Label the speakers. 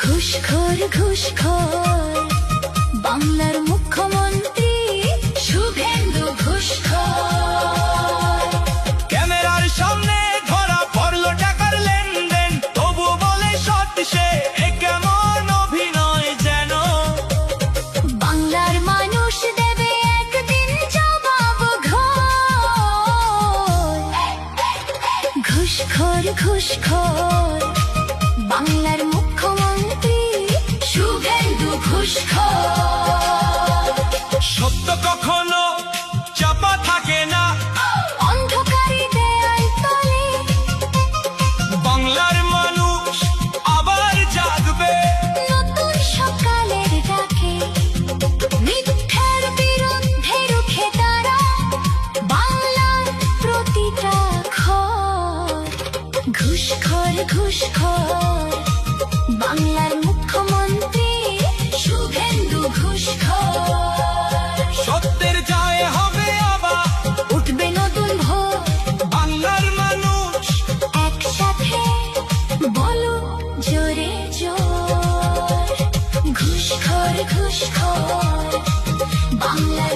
Speaker 1: ঘুষখোর ঘুষখোর বাংলার মুখ্যমন্ত্রী শুভেন্দু ঘুষখোর।
Speaker 2: ক্যামেরার সামনে ধরা পড়লো টাকার লেনদেন, তবু বলে সত্যি সে, এ কেমন অভিনয় যেন।
Speaker 1: বাংলার মানুষ দেবে একদিন জবাব ঘোর। ঘুষখোর ঘুষখোর বাংলার মুখ্যমন্ত্রী শুভেন্দু ঘুষখোর।
Speaker 2: সত্য কখনো চাপা থাকে না,
Speaker 1: অন্ধকারে দেয়াল তলে
Speaker 2: বাংলার মানুষ আবার জাগবে।
Speaker 1: নতুন সকালের ডাকে মিথ্যার বিরুদ্ধে রুখে দাঁড়া বাংলার প্রতিটা ঘর। ঘুষখোর ঘুষখোর বাংলার মুখ্যমন্ত্রী শুভেন্দু ঘুষখোর।
Speaker 2: সত্যের জয় হবে আবার,
Speaker 1: উঠবে নতুন ভোর,
Speaker 2: বাংলার মানুষ
Speaker 1: একসাথে বলুন জোরে জোর। ঘুষখোর ঘুষখোর বাংলা